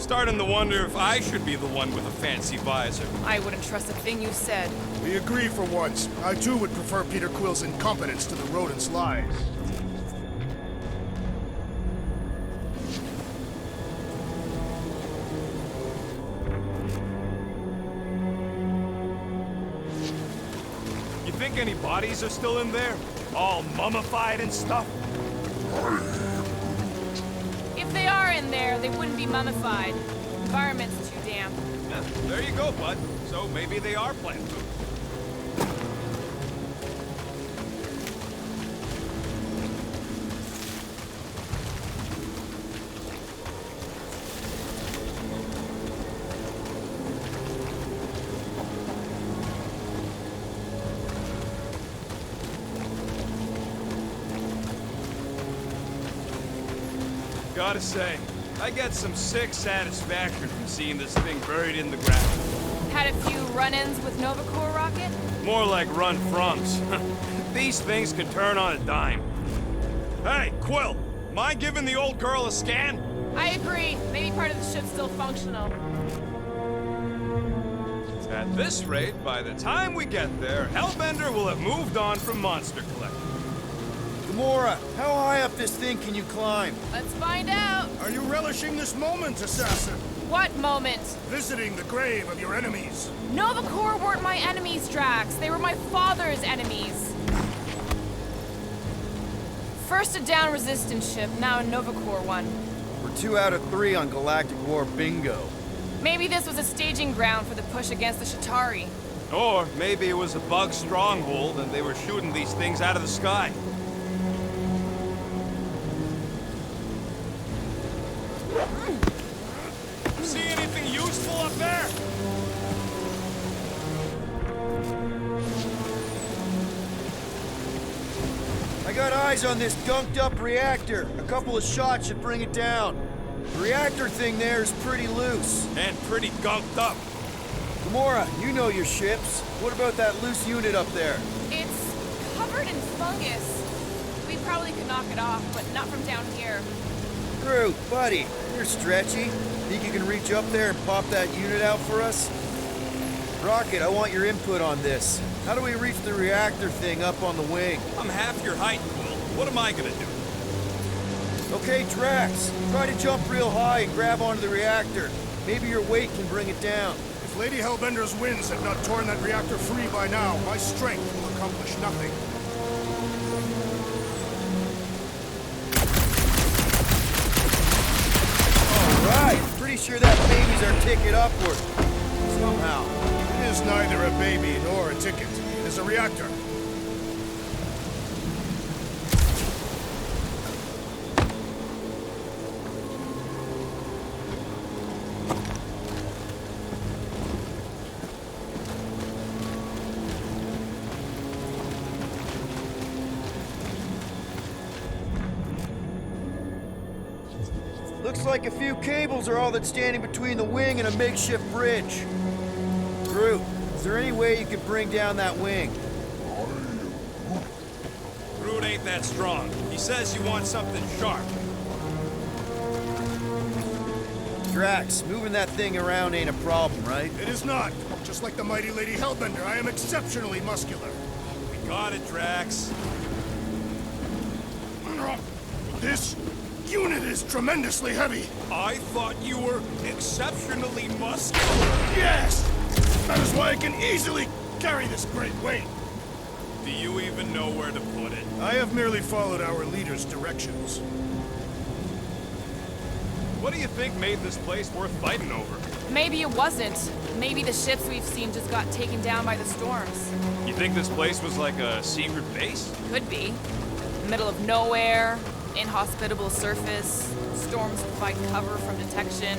Starting to wonder if I should be the one with a fancy visor. I wouldn't trust a thing you said. We agree for once. I too would prefer Peter Quill's incompetence to the rodent's lies. You think any bodies are still in there? All mummified and stuff? If they are in there, they wouldn't be mummified. Environment's too damp. Yeah, there you go, bud. So maybe they are plant food. Gotta say, I get some sick satisfaction from seeing this thing buried in the ground. Had a few run-ins with Nova Corps rocket? More like run-froms. These things can turn on a dime. Hey, Quill! Mind giving the old girl a scan? I agree. Maybe part of the ship's still functional. At this rate, by the time we get there, Hellbender will have moved on from Monster Collector. Gamora, how high up this thing can you climb? Let's find out. Are you relishing this moment, assassin? What moment? Visiting the grave of your enemies. Nova Corps weren't my enemies, Drax. They were my father's enemies. First a down resistance ship, now a Nova Corps one. We're 2 out of 3 on Galactic War bingo. Maybe this was a staging ground for the push against the Shatari. Or maybe it was a bug stronghold and they were shooting these things out of the sky. See anything useful up there? I got eyes on this gunked up reactor. A couple of shots should bring it down. The reactor thing there is pretty loose. And pretty gunked up. Gamora, you know your ships. What about that loose unit up there? It's covered in fungus. We probably could knock it off, but not from down here. Groot, buddy, you're stretchy. Think you can reach up there and pop that unit out for us? Rocket, I want your input on this. How do we reach the reactor thing up on the wing? I'm half your height, Quill. What am I gonna do? Okay, Drax, try to jump real high and grab onto the reactor. Maybe your weight can bring it down. If Lady Hellbender's winds had not torn that reactor free by now, my strength will accomplish nothing. Right, pretty sure that baby's our ticket upward. Somehow. It is neither a baby nor a ticket. It is a reactor. Looks like a few cables are all that's standing between the wing and a makeshift bridge. Groot, is there any way you could bring down that wing? Groot ain't that strong. He says you want something sharp. Drax, moving that thing around ain't a problem, right? It is not. Just like the mighty Lady Hellbender, I am exceptionally muscular. We got it, Drax. This unit is tremendously heavy. I thought you were exceptionally muscular. Yes! That is why I can easily carry this great weight. Do you even know where to put it? I have merely followed our leader's directions. What do you think made this place worth fighting over? Maybe it wasn't. Maybe the ships we've seen just got taken down by the storms. You think this place was like a secret base? Could be. Middle of nowhere, inhospitable surface, storms provide cover from detection.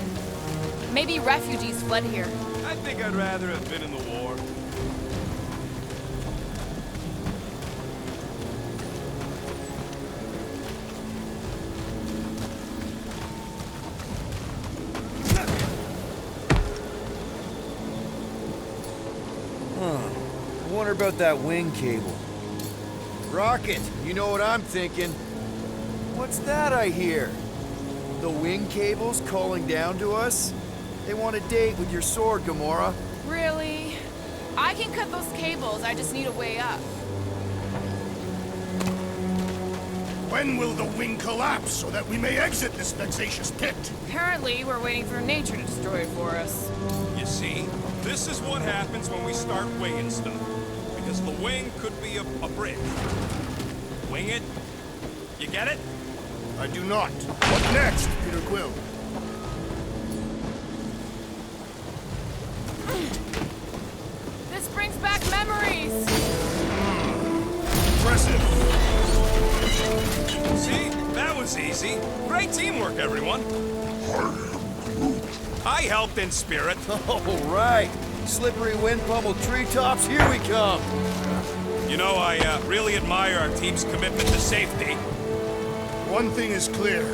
Maybe refugees fled here. I think I'd rather have been in the war. I wonder about that wing cable. Rocket, you know what I'm thinking. What's that I hear? The wing cables calling down to us? They want a date with your sword, Gamora. Really? I can cut those cables, I just need a way up. When will the wing collapse so that we may exit this vexatious pit? Apparently, we're waiting for nature to destroy it for us. You see, this is what happens when we start winging stuff. Because the wing could be a bridge. Wing it. You get it? I do not. What next, Peter Quill? This brings back memories! Impressive. See? That was easy. Great teamwork, everyone. I helped in spirit. All right. Slippery wind pummeled treetops, here we come. You know, I really admire our team's commitment to safety. One thing is clear.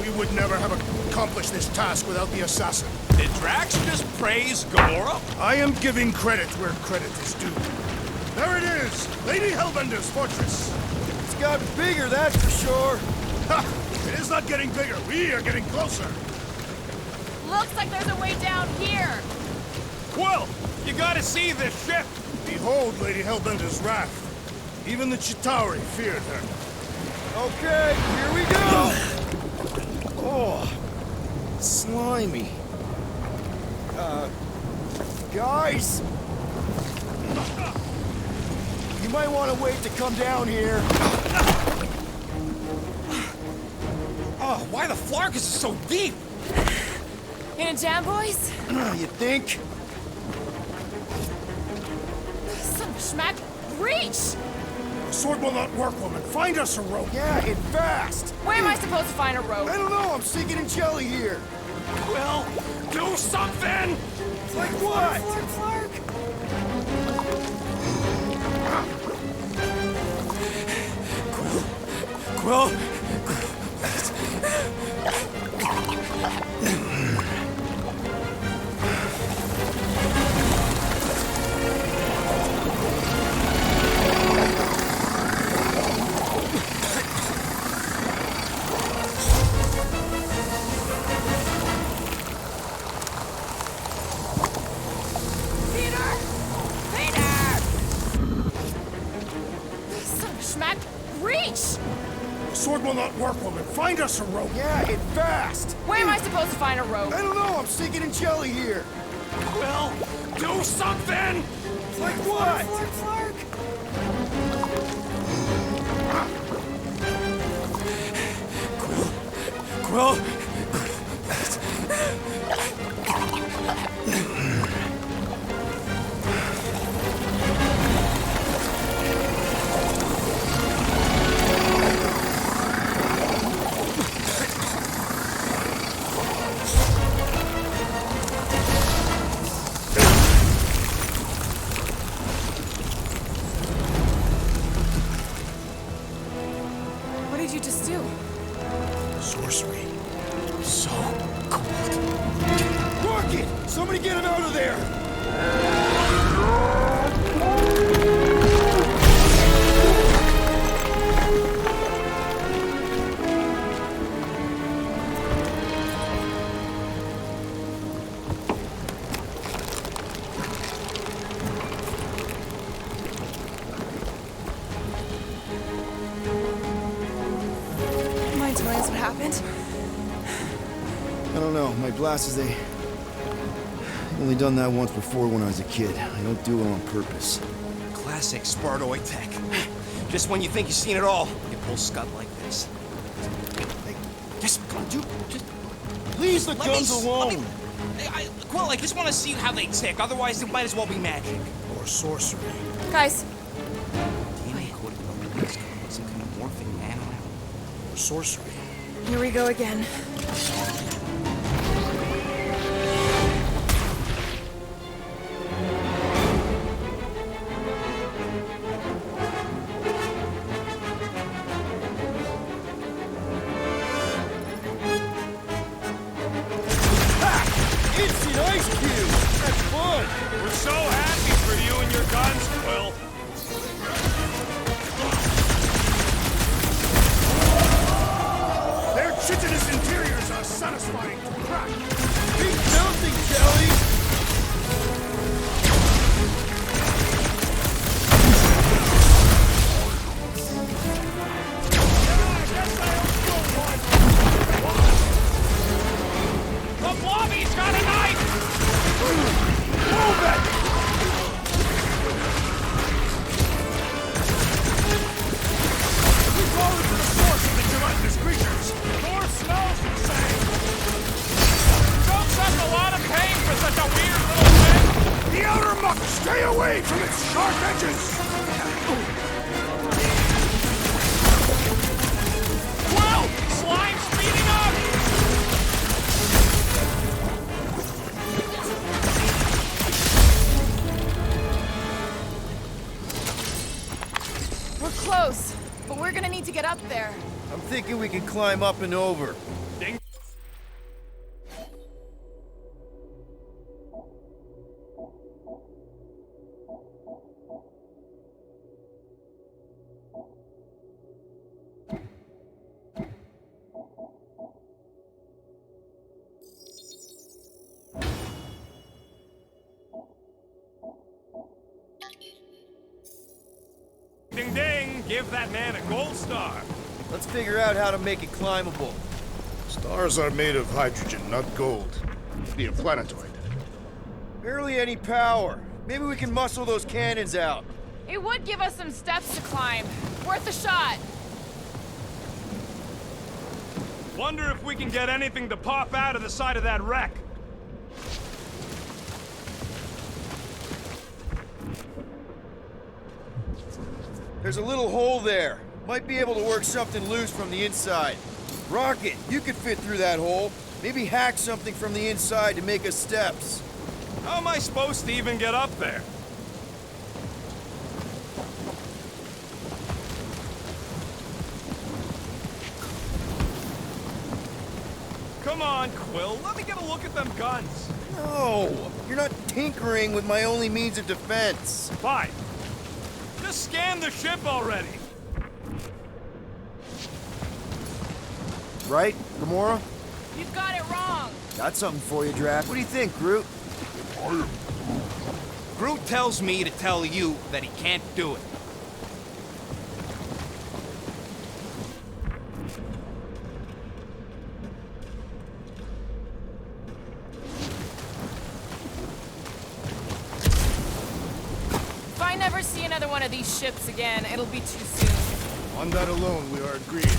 We would never have accomplished this task without the assassin. Did Drax just praise Gamora? I am giving credit where credit is due. There it is! Lady Hellbender's fortress! It's gotten bigger, that's for sure. Ha! It is not getting bigger. We are getting closer. Looks like there's a way down here! Quill, you gotta see this ship. Behold Lady Hellbender's wrath. Even the Chitauri feared her. Okay, here we go! Oh, slimy. Guys? You might want to wait to come down here. Oh, why the Flarkus is so deep? In a jam, boys? You think? Some schmack reach! The sword will not work, woman. Find us a rope. Yeah, and fast! Where am I supposed to find a rope? I don't know, I'm sinking in jelly here. Quill, do something! Like what? Flark, Quill, Peter! Peter! Some schmack reach! The sword will not work, woman. Find us a rope. Yeah, and fast! Where am I supposed to find a rope? I don't know, I'm sinking in jelly here. Quill, do something! Like what? Flark! Quill, What did you just do? Sorcery. So Rocket! Somebody get him out of there! Mind telling us what happened? I don't know, my glasses, I've only done that once before when I was a kid. I don't do it on purpose. classic Spartoid tech. Just when you think you've seen it all, you pull scud like this. Hey, Just, dude, just leave the let guns me, alone! Quill, I just want to see how they tick. Otherwise, it might as well be magic. or sorcery. Guys, DNA coded release some kind of morphing man around. Or sorcery. here we go again. Instant ice cube! That's fun! We're so happy for you and your guns, Quill. Their chitinous interior We're close, but we're gonna need to get up there. I'm thinking we can climb up and over. Ding. Ding ding! Give that man a gold star. Let's figure out how to make it climbable. Stars are made of hydrogen, not gold. Be a planetoid. Barely any power. Maybe we can muscle those cannons out. It would give us some steps to climb. Worth a shot. Wonder if we can get anything to pop out of the side of that wreck. There's a little hole there. Might be able to work something loose from the inside. Rocket, you could fit through that hole. Maybe hack something from the inside to make us steps. How am I supposed to even get up there? Come on, Quill. Let me get a look at them guns. No, you're not tinkering with my only means of defense. Fine. Just scan the ship already. Right, Gamora? You've got it wrong. Got something for you, Drac. What do you think, Groot? Groot tells me to tell you that he can't do it. If I never see another one of these ships again, it'll be too soon. On that alone, we are agreed.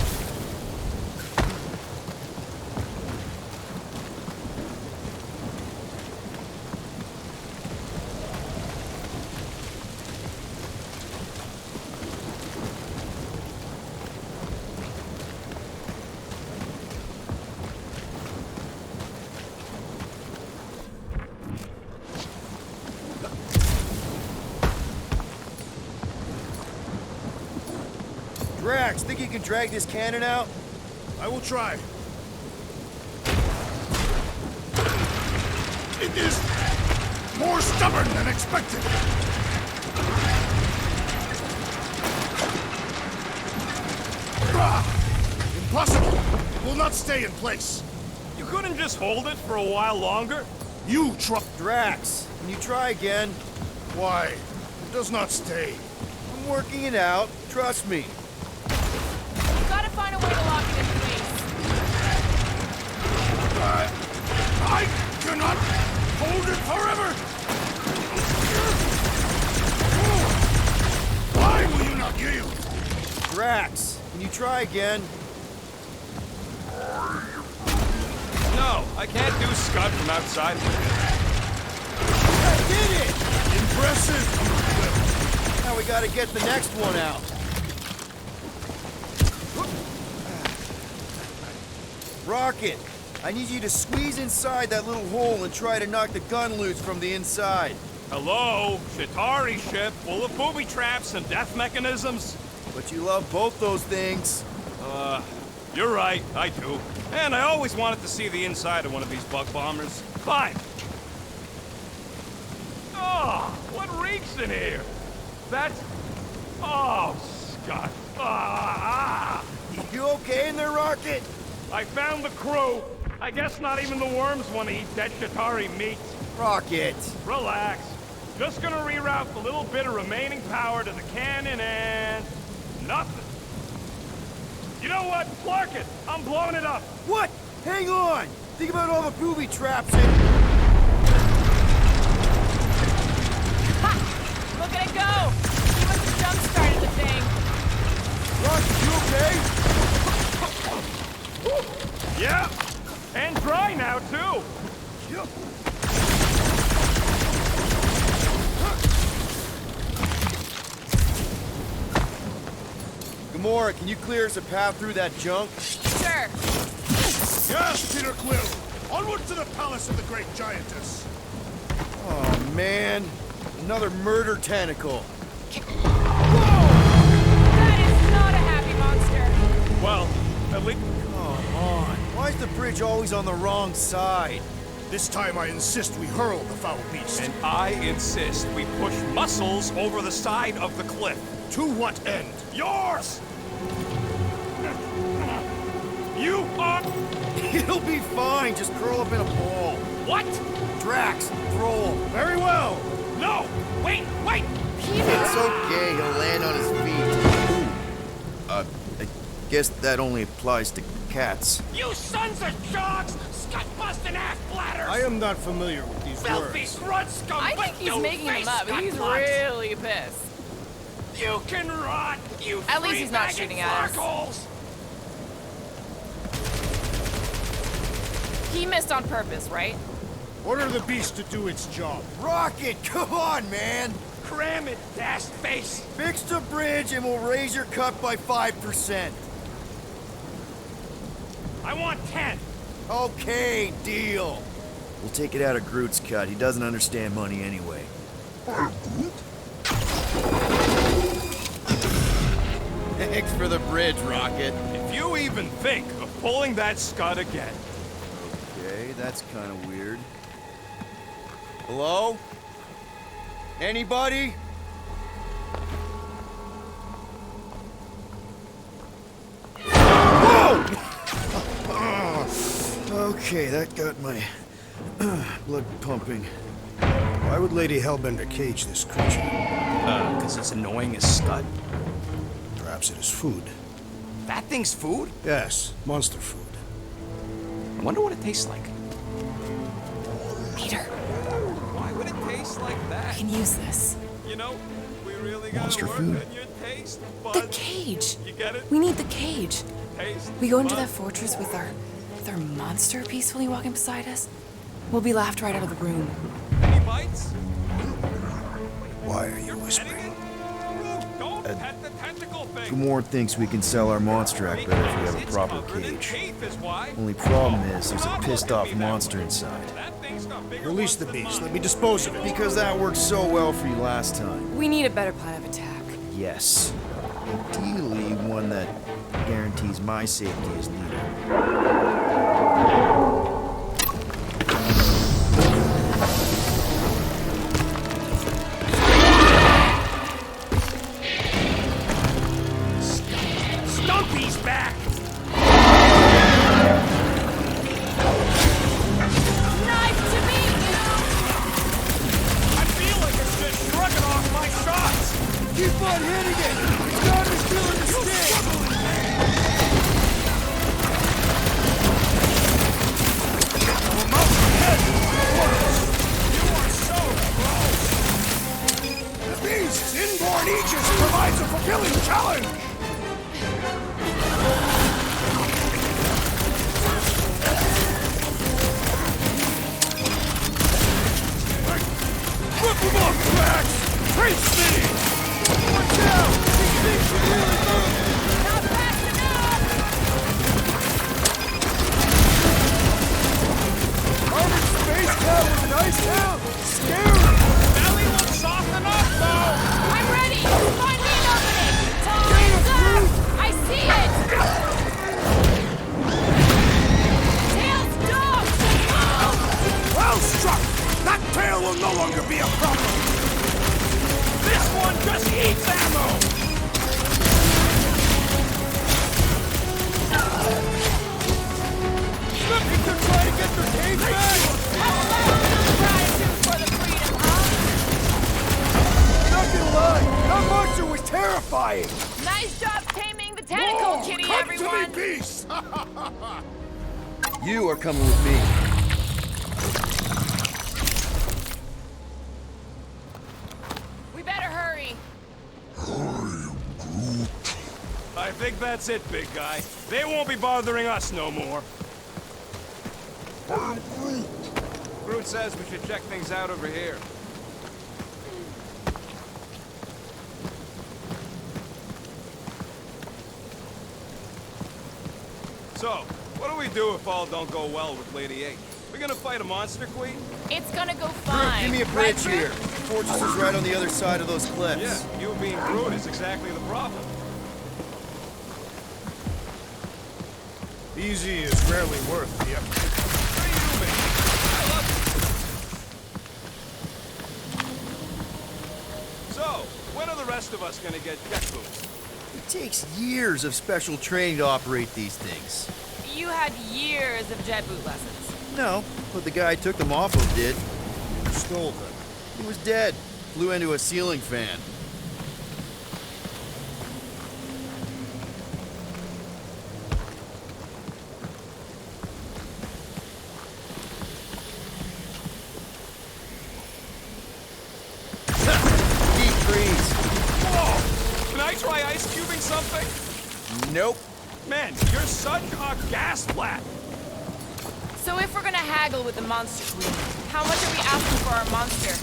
Drax, think you can drag this cannon out? I will try. It is more stubborn than expected. Impossible! It will not stay in place. You couldn't just hold it for a while longer? You try. Drax, can you try again? Why? It does not stay. I'm working it out. Trust me. We've got to find a way to lock it in place. I cannot hold it forever! Why will you not yield? Drax, can you try again? No, I can't do Scud from outside. I did it! Impressive! Now we gotta get the next one out. Rocket, I need you to squeeze inside that little hole and try to knock the gun loose from the inside. Hello? Chitauri ship full of booby traps and death mechanisms? But you love both those things. You're right, I do. And I always wanted to see the inside of one of these bug bombers. Fine. Oh, what reeks in here? That's... Oh, Scott. Ah! You okay in there, Rocket? I found the crew. I guess not even the worms want to eat dead Chitauri meat. Rocket. Relax. Just gonna reroute the little bit of remaining power to the cannon and... nothing. You know what? Clark it! I'm blowing it up! What? Hang on! Think about all the booby traps and... Ha! Look at it go! He must have jump-started the thing. Rocket, you okay? Yeah! And dry now, too! Yep. Gamora, can you clear us a path through that junk? Sure. Yes, Peter Quill! Onward to the palace of the great giantess! Oh, man. Another murder tentacle. That always on the wrong side. This time I insist we hurl the foul beast. And I insist we push muscles over the side of the cliff. To what end? Yours! You are... It'll be fine. Just curl up in a ball. What? Drax, throw him. Very well. No! Wait! It's okay. He'll land on his feet. I guess that only applies to cats. You sons of dogs! Scut-busting ass bladders! I am not familiar with these Filthy words. grunt scum! I think he's making them up. He's really pissed. You can rot, you At least he's not three-bagged shooting at us. farkholes! He missed on purpose, right? Order the beast to do its job. Rocket, come on, man. Cram it, dash face! Fix the bridge and we'll raise your cut by 5%. I want 10! Okay, deal. We'll take it out of Groot's cut. He doesn't understand money anyway. Thanks for the bridge, Rocket. If you even think of pulling that scud again. Okay, that's kind of weird. Hello? Anybody? Whoa! Okay, that got my blood pumping. Why would Lady Hellbender cage this creature? Because it's annoying as scud. Perhaps it is food. That thing's food? Yes, monster food. I wonder what it tastes like. Peter, Why would it taste like I that? can use this. You know, we really gotta Monster work food? on your taste The buds. cage. You get it? We need the cage. Taste We go into that buds. fortress with our monster peacefully walking beside us. We'll be laughed right out of the room. Any bites? Why are you Petting whispering? it? Root, don't pet the tentacle thing. Kumor thinks we can sell our monster act better if we have a It's proper covered in cage. teeth is why. Only problem is there's a Stop pissed looking off at me that monster way. inside. That thing's got bigger Release ones the than beast. mine. Let me dispose of it. Because that worked so well for you last time. We need a better plan of attack. Yes. Ideally, one that guarantees my safety as leader. Stumpy's back! Nice to meet you! I feel like it's just shrugging off my shots! Keep on hitting it! God is feeling the sting! The beast's inborn aegis provides a fulfilling challenge! Rip him off, Drax! Face me! Watch out! These things are really moving! Not fast enough! Armored space cat with an ice out! Scary! Belly looks soft enough, though! I'm ready! Find me an opening! Time's up! I see it! Tails, dog! Move! Well struck! That tail will no longer be a problem! This one just eats ammo! Looking to try to get their cage back! Gratitude for the freedom, huh? Not gonna lie, that monster was terrifying! Nice job taming the tentacle, kitty, Come everyone! to me, beast! You are coming with me. We better hurry. I think that's it, big guy. They won't be bothering us no more. Groot says we should check things out over here. So, what do we do if all don't go well with Lady H? We gonna fight a monster queen? It's gonna go Groot, fine. give me a Right, bridge Groot? here. The fortress is right on the other side of those cliffs. Yeah, you being Groot is exactly the problem. Easy is rarely worth the effort. when are the rest of us gonna get jet boots? It takes years of special training to operate these things. You had years of jet boot lessons. No, but the guy I took them off of did. You stole them. He was dead. Flew into a ceiling fan. Deep freeze. Whoa! Can I try ice cubing something? Nope. Man, you're such a gas flat. So if we're gonna haggle with the monster queen, how much are we asking for our monster?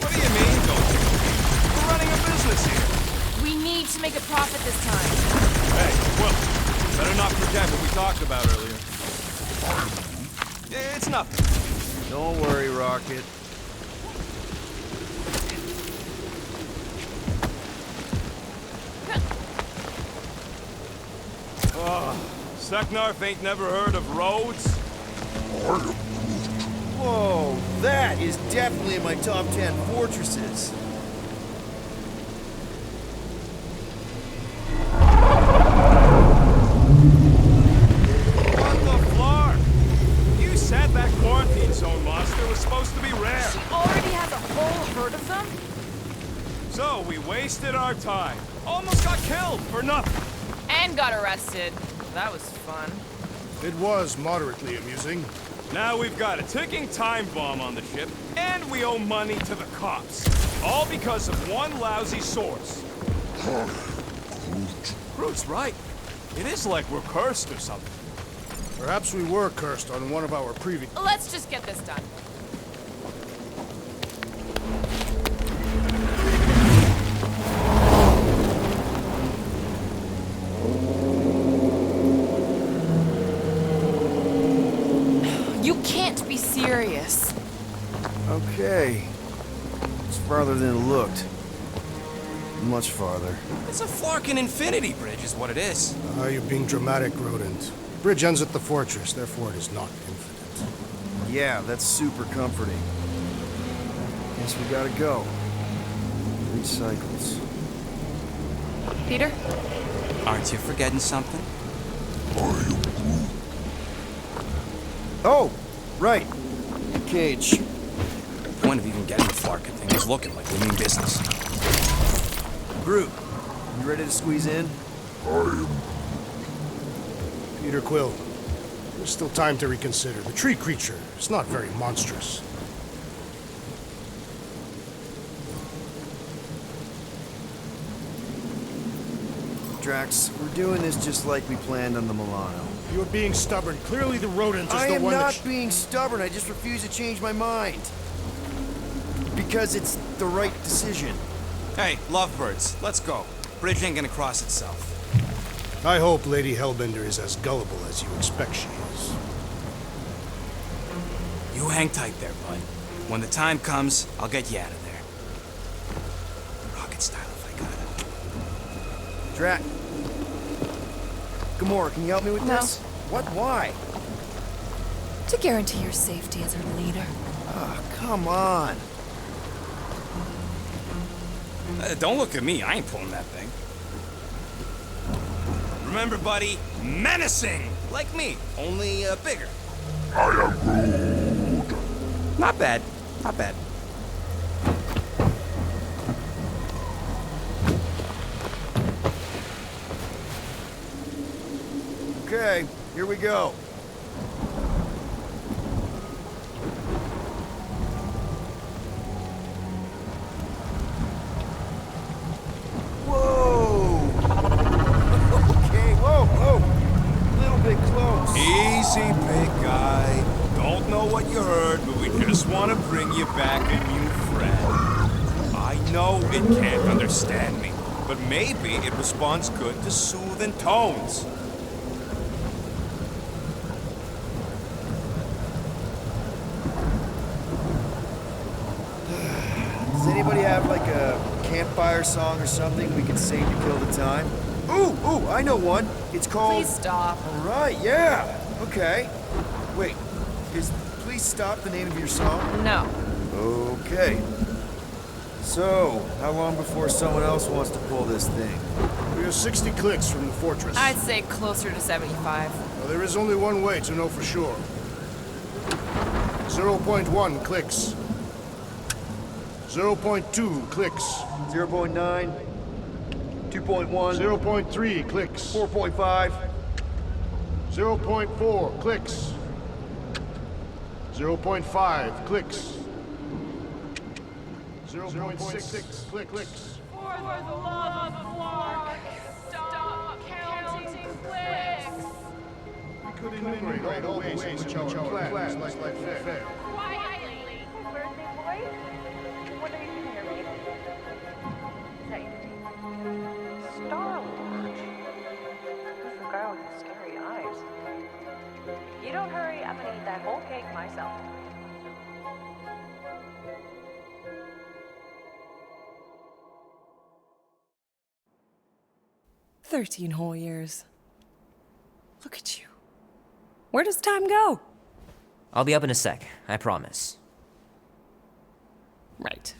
What do you mean, don't you? We're running a business here. We need to make a profit this time. Hey, Will, better not forget what we talked about earlier. It's nothing. Don't worry, Rocket. Seknarf ain't never heard of roads? Whoa, that is definitely in my top 10 fortresses. What the floor? You said that quarantine zone monster was supposed to be rare. She already has a whole herd of them? So we wasted our time. Almost got killed for nothing. And got arrested. That was fun. It was moderately amusing. Now we've got a ticking time bomb on the ship, and we owe money to the cops. All because of one lousy source. Groot's right. It is like we're cursed or something. Perhaps we were cursed on one of our previous... Let's just get this done. You can't be serious. Okay. It's farther than it looked. Much farther. It's a Flarkin infinity bridge is what it is. You're being dramatic, Rodent. Bridge ends at the fortress, therefore it is not infinite. Yeah, that's super comforting. Guess we gotta go. 3 cycles. Peter? Aren't you forgetting something? Oh, right. Cage. The point of even getting the Flarkin thing is looking like we mean business. Groot, you ready to squeeze in? Peter Quill, there's still time to reconsider. The tree creature is not very monstrous. Drax, we're doing this just like we planned on the Milano. You're being stubborn. Clearly the rodent is I the am one not that... being stubborn, I just refuse to change my mind. Because it's the right decision. Hey, lovebirds, let's go. Bridge ain't gonna cross itself. I hope Lady Hellbender is as gullible as you expect she is. You hang tight there, bud. When the time comes, I'll get you out of there. Rocket style if I got it. Drax. Gamora, can you help me with No. this? What? Why? To guarantee your safety as our leader. Ah, come on. Don't look at me, I ain't pulling that thing. Remember, buddy, menacing! Like me, only bigger. I am Groot. Not bad, not bad. Okay, here we go. Whoa! Okay, whoa. A little bit close. Easy, big guy. Don't know what you heard, but we just want to bring you back a new friend. I know it can't understand me, but maybe it responds good to soothing tones. Does anybody have like a campfire song or something we can sing to kill the time? Ooh, I know one. It's called... Please stop. All right, yeah. Okay. Wait, is Please Stop the name of your song? No. Okay. So, how long before someone else wants to pull this thing? We are 60 clicks from the fortress. I'd say closer to 75. Well, there is only one way to know for sure. 0.1 clicks. 0.2 clicks. 0.9, 2.1, 0.3 clicks. 4.5. 0.4 clicks. 0.5 clicks. 0.6 clicks. For the love of Mark, stop counting clicks. We could enumerate all the ways in which our plans might fail. Quietly. Birthday boy? What are you doing here, babe? Is that your team? Star-Lord? Who's the guy with the scary eyes? If you don't hurry, I'm gonna eat that whole cake myself. "13 whole years. Look at you. Where does time go?" I'll be up in a sec, I promise. Right.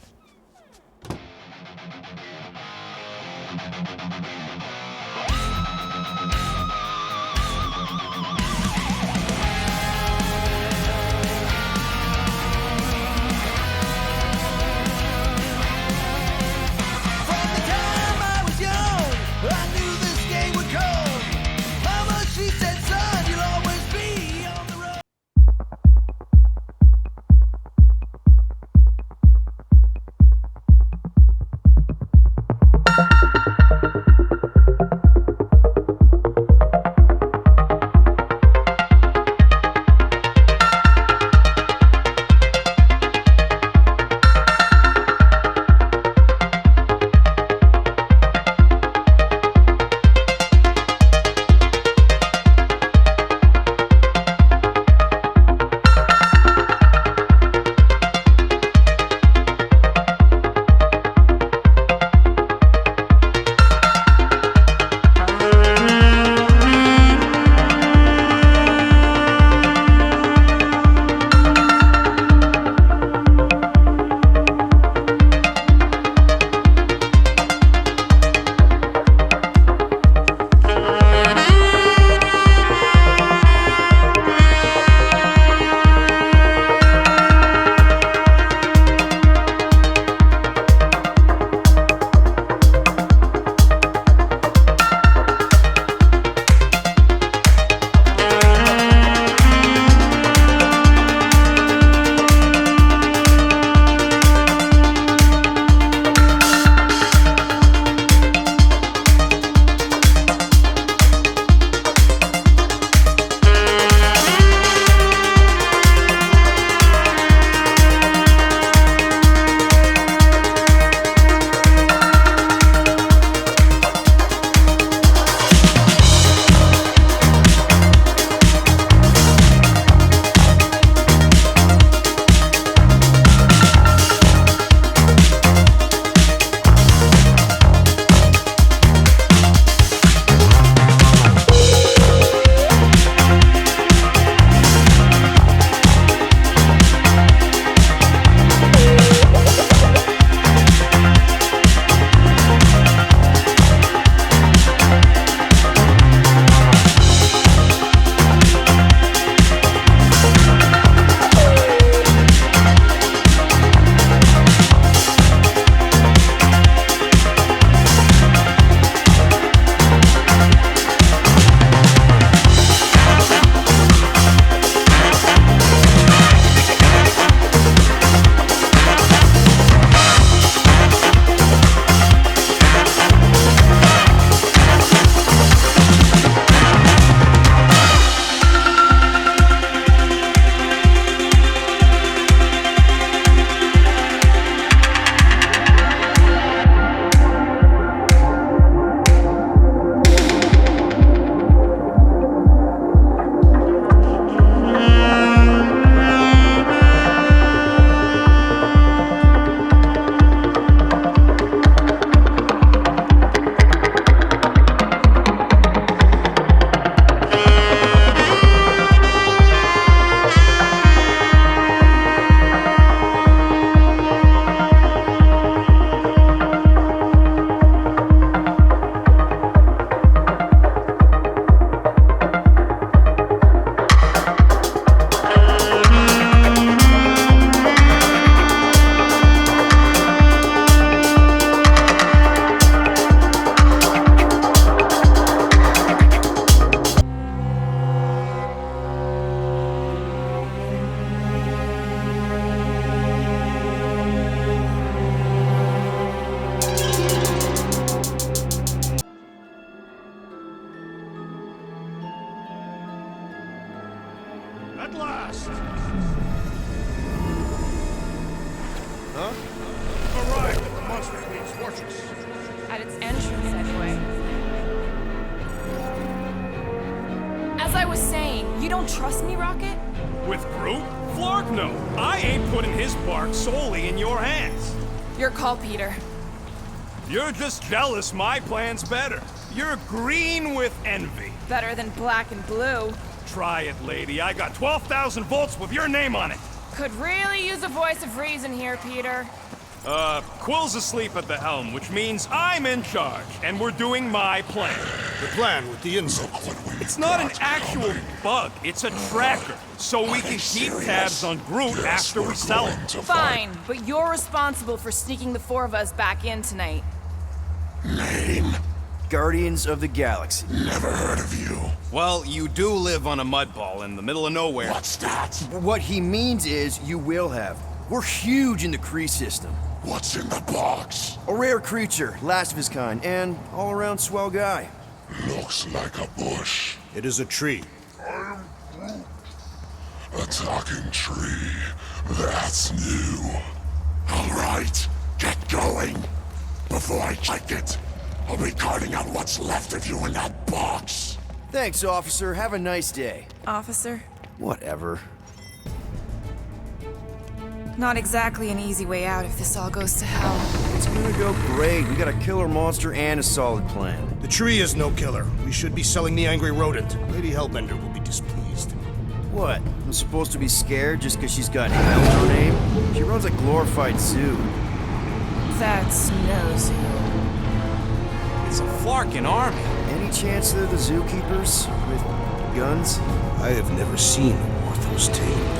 lost. Huh? Arrived at the Monster Queen's fortress. At its entrance, anyway. As I was saying, you don't trust me, Rocket? With Groot? Flark no. I ain't putting his bark solely in your hands. Your call, Peter. You're just jealous my plan's better. You're green with envy. Better than black and blue. Try it, lady. I got 12,000 volts with your name on it. Could really use a voice of reason here, Peter. Quill's asleep at the helm, which means I'm in charge, and we're doing my plan. The plan with the insect. It's not an actual bug, it's a tracker, so we can keep tabs on Groot after we sell him. Fine, but you're responsible for sneaking the four of us back in tonight. Name? Guardians of the Galaxy. Never heard of you. Well, you do live on a mud ball in the middle of nowhere. What's that? What he means is you will have. We're huge in the Kree system. What's in the box? A rare creature, last of his kind, and all-around swell guy. Looks like a bush. It is a tree. A talking tree. That's new. All right, get going. Before I check it, I'll be carting out what's left of you in that box. Thanks, officer. Have a nice day. Officer? Whatever. Not exactly an easy way out if this all goes to hell. It's gonna go great. We got a killer monster and a solid plan. The tree is no killer. We should be selling the angry rodent. Lady Hellbender will be displeased. What? I'm supposed to be scared just because she's got hell in her name? She runs a glorified zoo. That's no zoo. It's a Flarkin army. Any chance they're the zookeepers with guns? I have never seen a Orthos tamed.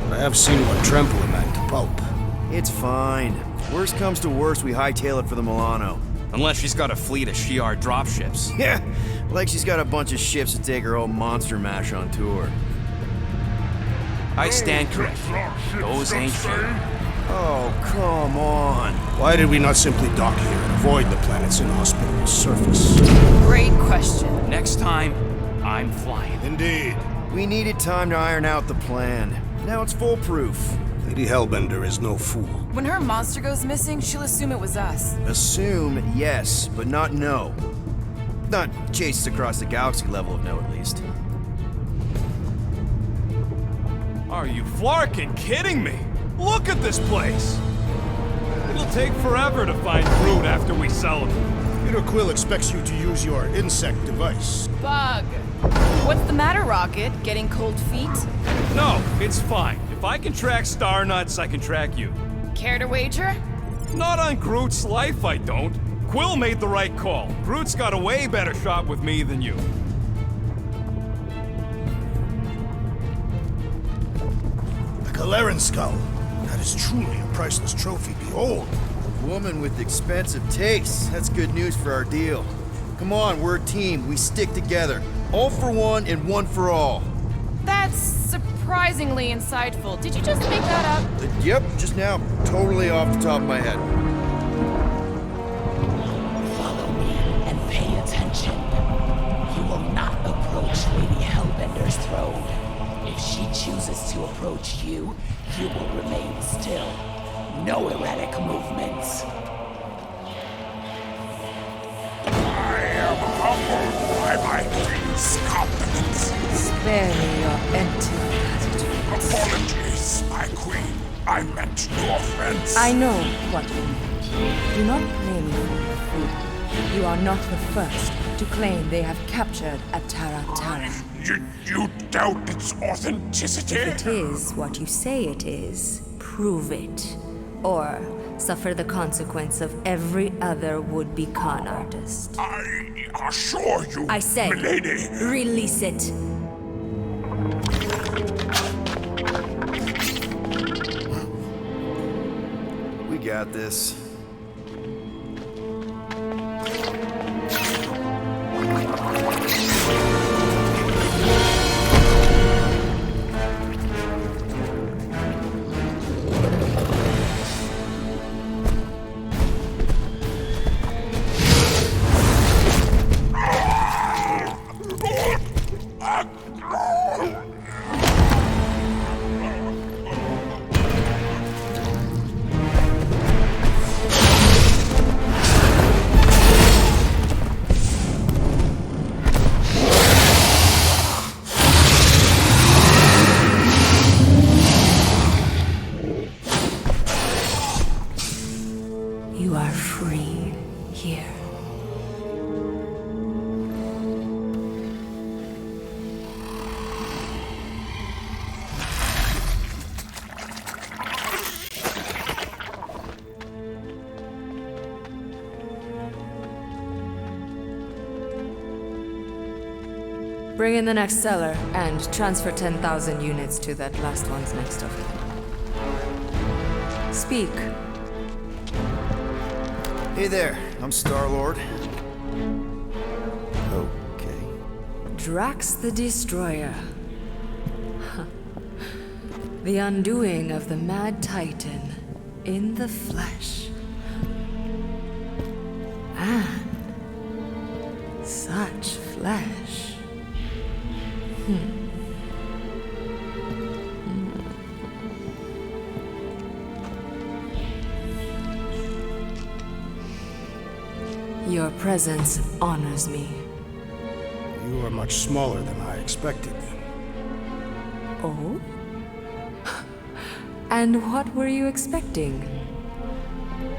But I have seen one trample a man to pulp. It's fine. Worst comes to worst, we hightail it for the Milano. Unless she's got a fleet of Shi'ar dropships. Yeah, like she's got a bunch of ships to take her whole monster mash on tour. I stand corrected. Those ain't ships. Oh, come on. Why did we not simply dock here and avoid the planet's inhospitable surface? Great question. Next time, I'm flying. Indeed. We needed time to iron out the plan. Now it's foolproof. Lady Hellbender is no fool. When her monster goes missing, she'll assume it was us. Assume yes, but not no. Not chase us across the galaxy level of no, at least. Are you Flarkin kidding me? Look at this place! It'll take forever to find Groot after we sell him. Peter Quill expects you to use your insect device. Bug. What's the matter, Rocket? Getting cold feet? No, it's fine. If I can track Star Nuts, I can track you. Care to wager? Not on Groot's life, I don't. Quill made the right call. Groot's got a way better shot with me than you. The Galeran skull. That is truly a priceless trophy. Behold. Woman with expensive tastes. That's good news for our deal. Come on, we're a team. We stick together. All for one and one for all. That's surprisingly insightful. Did you just make that up? Yep, just now. Totally off the top of my head. Follow me and pay attention. You will not approach Lady Hellbender's throne. If she chooses to approach you, you will remain still. No erratic movements. I am humbled by my queen's competence. Spare me your empty attitude. Apologies, my queen. I meant no offense. I know what you meant. Do not blame me for your freedom. You are not the first to claim they have captured a Tara Tara. You doubt its authenticity? If it is what you say it is, prove it. Or suffer the consequence of every other would-be con artist. I assure you, I said, milady. Release it. We got this. Bring in the next cellar and transfer 10,000 units to that last one's next of it. Speak. Hey there, I'm Star-Lord. Okay. Drax the Destroyer. The undoing of the Mad Titan in the flesh. And such flesh. Your presence honors me. You are much smaller than I expected. Oh? And what were you expecting?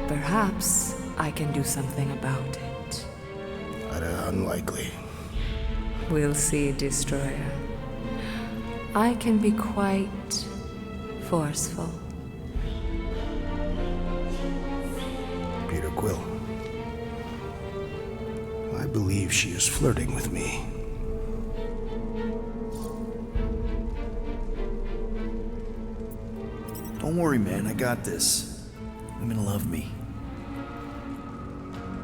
Perhaps I can do something about it. Unlikely. We'll see, Destroyer. I can be quite forceful. Peter Quill. I believe she is flirting with me. Don't worry, man, I got this. Women love me.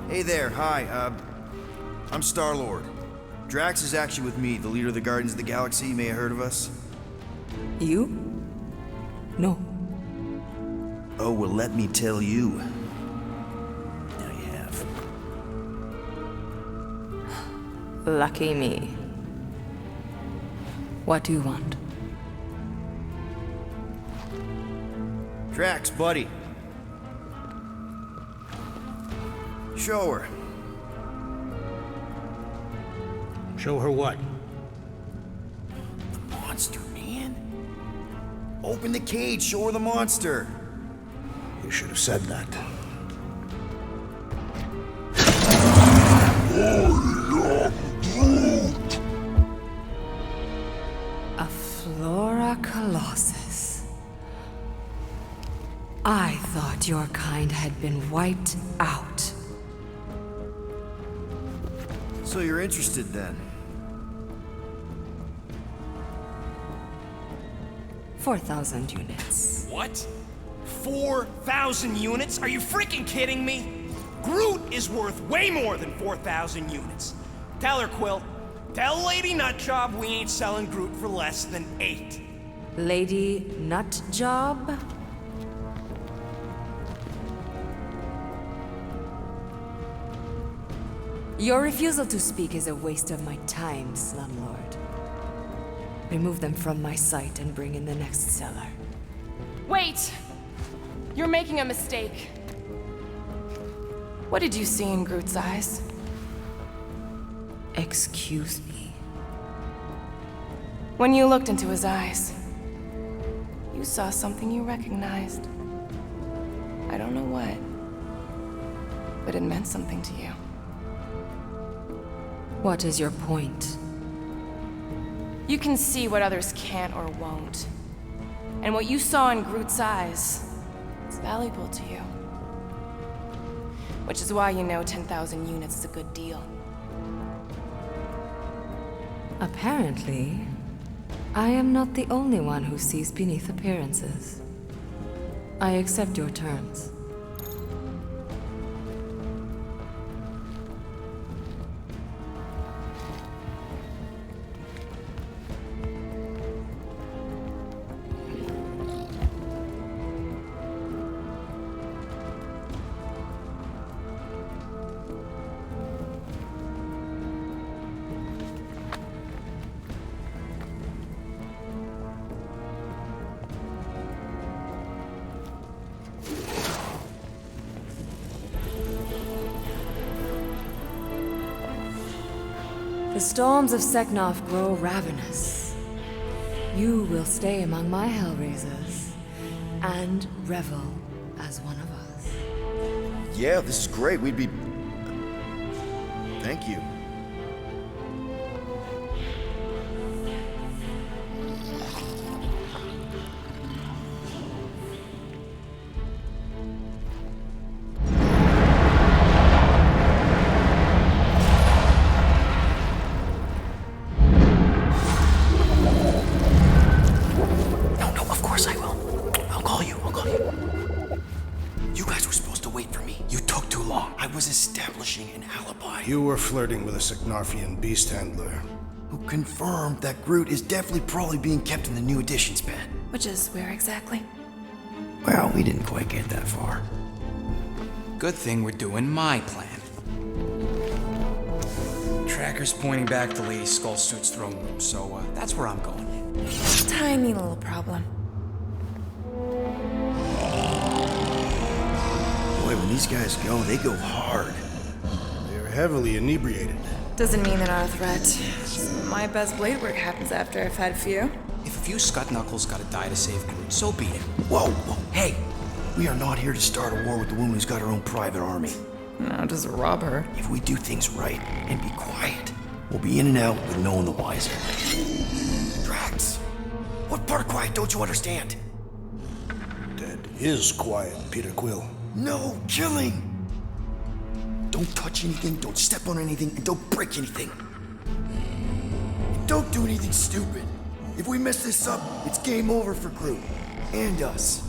Hey there, hi, I'm Star-Lord. Drax is actually with me, the leader of the Guardians of the Galaxy. You may have heard of us. You? No. Oh, well, let me tell you. Now you have. Lucky me. What do you want? Drax, buddy. Show her. Show her what? The monster, man. Open the cage, show her the monster. You should have said that. A Flora Colossus. I thought your kind had been wiped out. So you're interested then? 4,000 units. What? 4,000 units? Are you freaking kidding me? Groot is worth way more than 4,000 units. Tell her, Quill. Tell Lady Nutjob we ain't selling Groot for less than 8. Lady Nutjob? Your refusal to speak is a waste of my time, Slumlord. Remove them from my sight and bring in the next cellar. Wait! You're making a mistake. What did you see in Groot's eyes? Excuse me. When you looked into his eyes, you saw something you recognized. I don't know what, but it meant something to you. What is your point? You can see what others can't or won't. And what you saw in Groot's eyes is valuable to you. Which is why you know 10,000 units is a good deal. Apparently, I am not the only one who sees beneath appearances. I accept your terms. The storms of Seknov grow ravenous. You will stay among my Hellraisers and revel as one of us. Yeah, this is great. We'd be... Thank you. an alibi. You were flirting with a Seknarfian beast handler. Who confirmed that Groot is definitely probably being kept in the new additions pen. Which is where exactly? Well, we didn't quite get that far. Good thing we're doing my plan. Tracker's pointing back to Lady Skullsuit's throne room, so that's where I'm going. Tiny little problem. Boy, when these guys go, they go hard. They're heavily inebriated. Doesn't mean they're not a threat. My best blade work happens after I've had a few. If a few Scud Knuckles gotta die to save Groot, so be it. Whoa, whoa, hey! We are not here to start a war with the woman who's got her own private army. No, just rob her. If we do things right and be quiet, we'll be in and out with no one the wiser. Drax, what part of quiet don't you understand? That is quiet, Peter Quill. No killing! Don't touch anything, don't step on anything, and don't break anything. And don't do anything stupid. If we mess this up, it's game over for Groot. And us.